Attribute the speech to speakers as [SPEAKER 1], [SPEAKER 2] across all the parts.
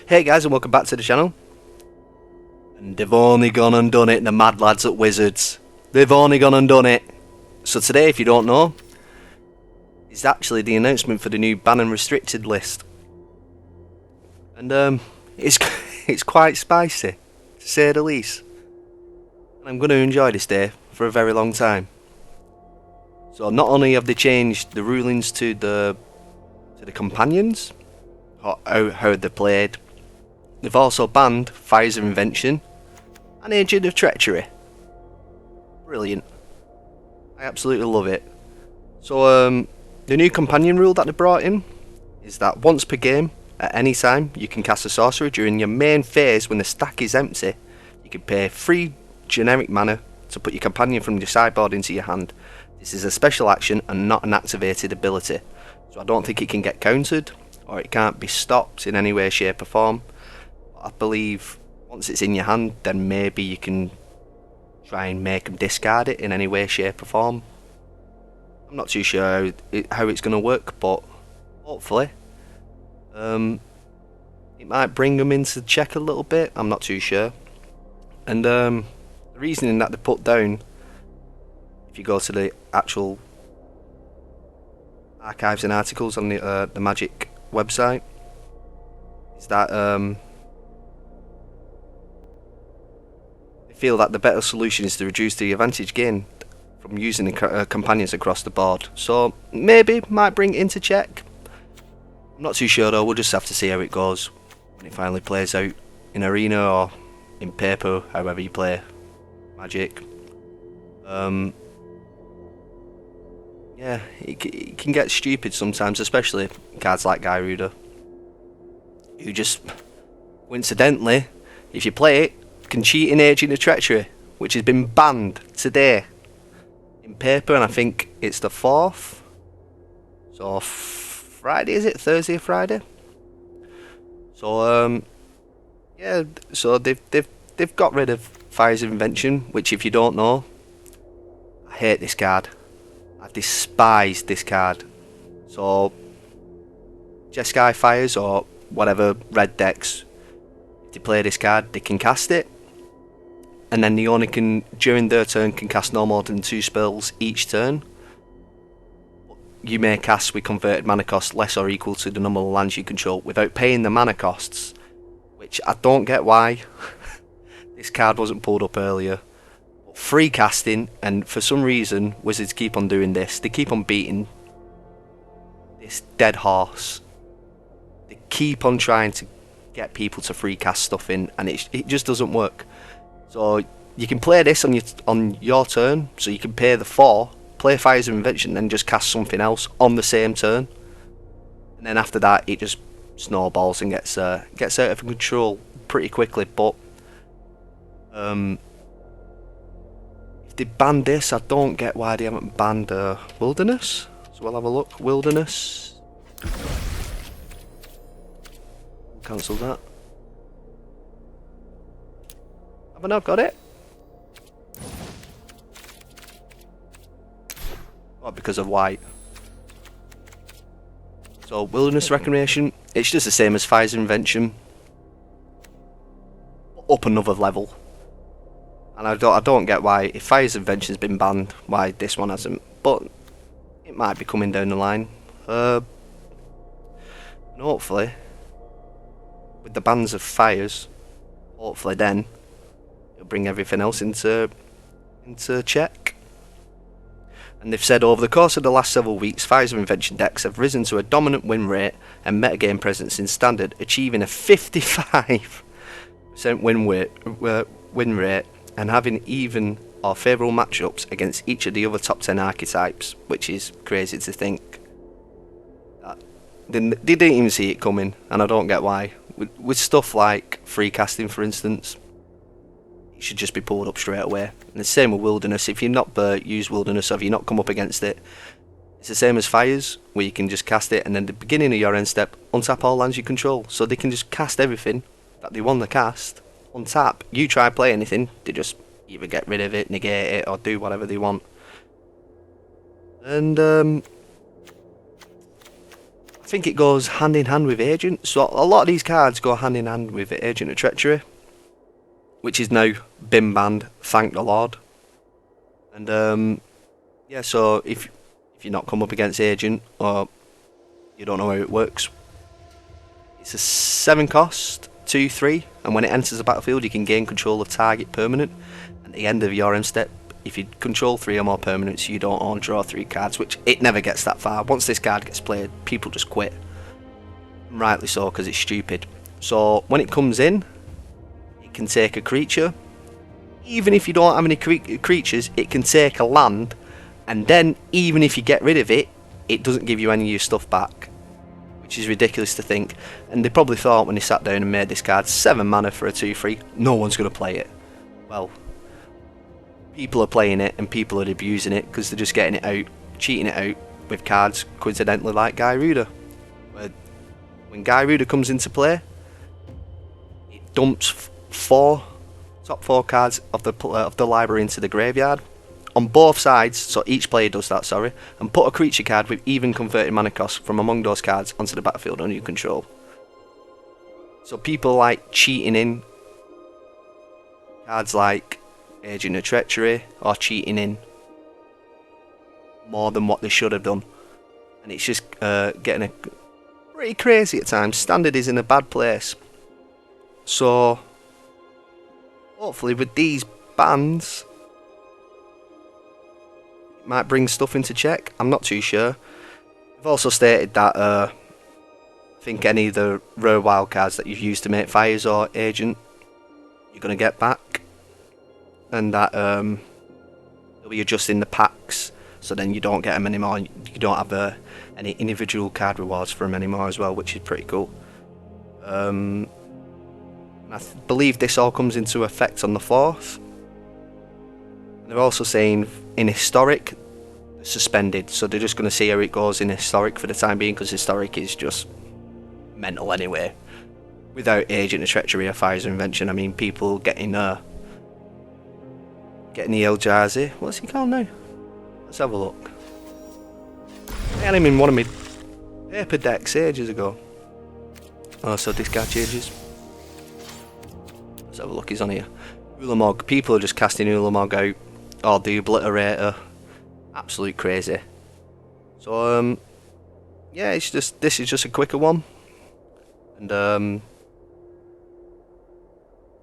[SPEAKER 1] Hey guys, and welcome back to the channel. And they've only gone and done it, the mad lads at Wizards. They've only gone and done it. So today, if you don't know, is actually the announcement for the new ban and restricted list. And it's quite spicy, to say the least. And I'm going to enjoy this day for a very long time. So not only have they changed the rulings to the companions, how they're played, they've also banned Fires of Invention and Agent of Treachery. Brilliant. I absolutely love it. So the new companion rule that they brought in is that once per game, at any time, you can cast a sorcery during your main phase when the stack is empty. You can pay 3 generic mana to put your companion from your sideboard into your hand. This is a special action and not an activated ability. So I don't think it can get countered, or it can't be stopped in any way, shape or form. I believe once it's in your hand, then maybe you can try and make them discard it in any way, shape or form. I'm not too sure how it's going to work, but hopefully it might bring them into check a little bit. I'm not too sure. And the reasoning that they put down, if you go to the actual archives and articles on the Magic website, is that they feel that the better solution is to reduce the advantage gained from using the companions across the board. So maybe might bring it into check. I'm not too sure though. We'll just have to see how it goes when it finally plays out in Arena or in paper, however you play Magic. Yeah, it can get stupid sometimes, especially cards like Gyruda, who just coincidentally, if you play it, can cheat in Agent of Treachery, which has been banned today in paper, and I think it's the 4th. So Friday, is it Thursday or Friday? So yeah, so they've got rid of Fires of Invention, which, if you don't know, I hate this card. I despise this card. So Jeskai Fires or whatever red decks, if they play this card, they can cast it, and then they only can, during their turn, can cast no more than 2 spells each turn. You may cast with converted mana cost less or equal to the number of lands you control without paying the mana costs, which I don't get why this card wasn't pulled up earlier. Free casting, and for some reason Wizards keep on doing this. They keep on beating this dead horse. They keep on trying to get people to free cast stuff in, and it just doesn't work. So you can play this on your turn, so you can pay the 4, play Fires of Invention, then just cast something else on the same turn, and then after that it just snowballs and gets out of control pretty quickly. But they banned this. I don't get why they haven't banned Wilderness. So we'll have a look. Wilderness. Cancel that. Have I not got it? Oh, because of white. So Wilderness Recreation, it's just the same as Fires of Invention, up another level. And I don't get why, if Fires of Invention's been banned, why this one hasn't. But it might be coming down the line. And hopefully, with the bans of Fires, hopefully then it'll bring everything else into check. And they've said over the course of the last several weeks, Fires of Invention decks have risen to a dominant win rate and metagame presence in Standard, achieving a 55% win rate, and having even or favourable matchups against each of the other top 10 archetypes, which is crazy to think. They didn't even see it coming, and I don't get why. With stuff like free casting, for instance, it should just be pulled up straight away. And the same with Wilderness. If you've not used Wilderness, or if you've not come up against it, it's the same as Fires, where you can just cast it, and then at the beginning of your end step, untap all lands you control. So they can just cast everything that they want to cast, untap. You try and play anything, they just either get rid of it, negate it, or do whatever they want. And I think it goes hand in hand with Agent. So a lot of these cards go hand in hand with Agent of Treachery, which is now been banned, thank the Lord. And yeah, so if you're not come up against Agent, or you don't know how it works, it's a 7 cost, 2/3, and when it enters the battlefield you can gain control of target permanent. At the end of your end step, if you control 3 or more permanents, you don't own draw 3 cards, which it never gets that far. Once this card gets played, people just quit. And rightly so, because it's stupid. So when it comes in, it can take a creature. Even if you don't have any creatures, it can take a land, and then even if you get rid of it, it doesn't give you any of your stuff back, which is ridiculous to think. And they probably thought when they sat down and made this card 7 mana for a 2/3, no one's going to play it. Well, people are playing it and people are abusing it because they're just getting it out, cheating it out with cards coincidentally like Guy Ruder. When Guy Ruder comes into play, it dumps top 4 cards of the library into the graveyard on both sides, so each player does that, sorry, and put a creature card with even converted mana cost from among those cards onto the battlefield under your control. So people like cheating in cards like Agent of Treachery, or cheating in more than what they should have done, and it's just getting pretty crazy at times. Standard is in a bad place, so hopefully with these bans it might bring stuff into check. I'm not too sure. I've also stated that I think any of the rare wild cards that you've used to make fires or Agent, you're going to get back, and that they'll be adjusting the packs, so then you don't get them anymore. You don't have any individual card rewards for them anymore as well, which is pretty cool. I believe this all comes into effect on the 4th. And they're also saying in historic, suspended, so they're just going to see how it goes in historic for the time being, because historic is just mental anyway. Without Agent of Treachery or Fire's Invention, I mean, people getting the Eldrazi. What's he called now? Let's have a look. I had him in one of my paper decks ages ago. Oh, so discard changes. Let's have a look, he's on here. Ulamog. People are just casting Ulamog out. Or the Obliterator. Absolute crazy. So, yeah, this is just a quicker one. And,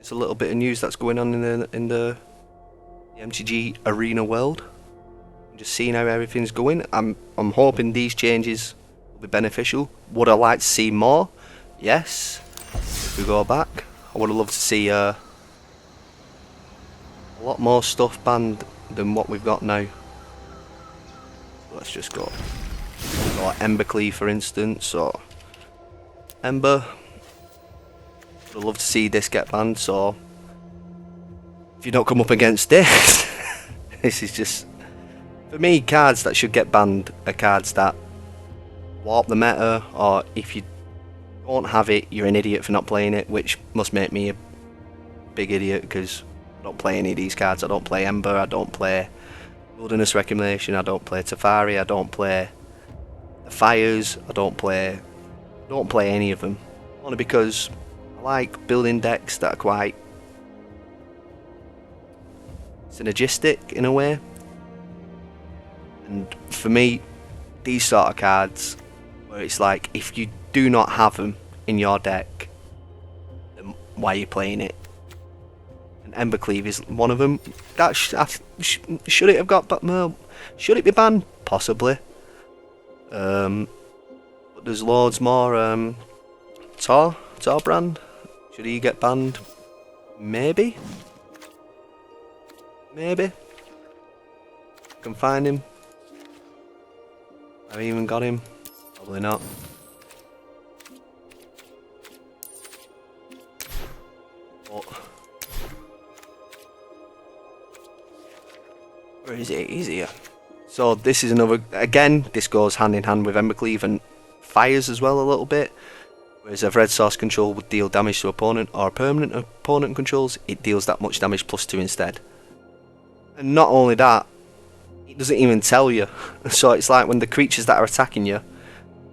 [SPEAKER 1] it's a little bit of news that's going on in the MTG Arena world. I'm just seeing how everything's going. I'm hoping these changes will be beneficial. Would I like to see more? Yes. If we go back, I would have loved to see a lot more stuff banned than what we've got now. Let's just go. Or Embercleave, for instance, or Ember. Would have loved to see this get banned. So if you don't come up against this, this is just, for me, cards that should get banned are cards that warp the meta, or if you don't have it, you're an idiot for not playing it, which must make me a big idiot, because I don't play any of these cards. I don't play Ember, I don't play Wilderness Reclamation, I don't play Teferi, I don't play the Fires, I don't play any of them. Only because I like building decks that are quite synergistic in a way. And for me, these sort of cards, where it's like, if you do not have them in your deck, then why are you playing it? And Embercleave is one of them. That should it have got, but should it be banned? Possibly. But there's loads more. Tor brand. Should he get banned? Maybe. Can find him. Have I even got him? Probably not. But where is he? He's here. So this is another, again, this goes hand in hand with Embercleave and Fires as well a little bit. Whereas if red source control would deal damage to opponent or permanent opponent controls, it deals that much damage +2 instead. And not only that, it doesn't even tell you. So it's like when the creatures that are attacking you,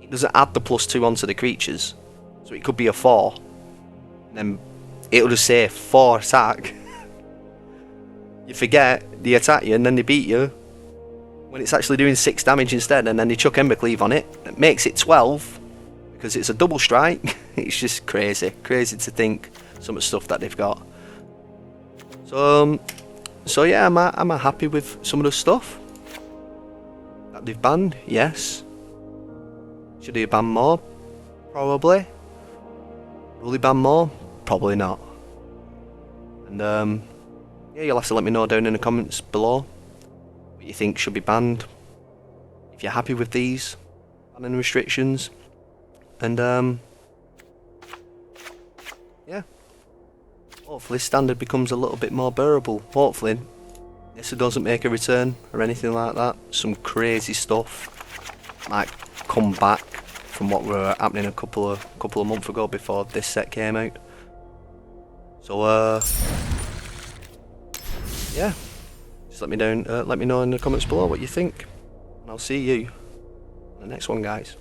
[SPEAKER 1] it doesn't add the +2 onto the creatures. So it could be a 4. And then it'll just say 4 attack. You forget, they attack you and then they beat you. When it's actually doing 6 damage instead, and then they chuck Embercleave on it. It makes it 12. Because it's a double strike. It's just crazy. Crazy to think some of the stuff that they've got. So yeah, am I happy with some of the stuff that they've banned? Yes. Should they ban more? Probably. Will they ban more? Probably not. And yeah, you'll have to let me know down in the comments below what you think should be banned. If you're happy with these banning restrictions. And yeah. Hopefully standard becomes a little bit more bearable. Hopefully Nissa doesn't make a return or anything like that. Some crazy stuff might come back from what were happening a couple of months ago before this set came out. So yeah, just let me know in the comments below what you think, and I'll see you on the next one, guys.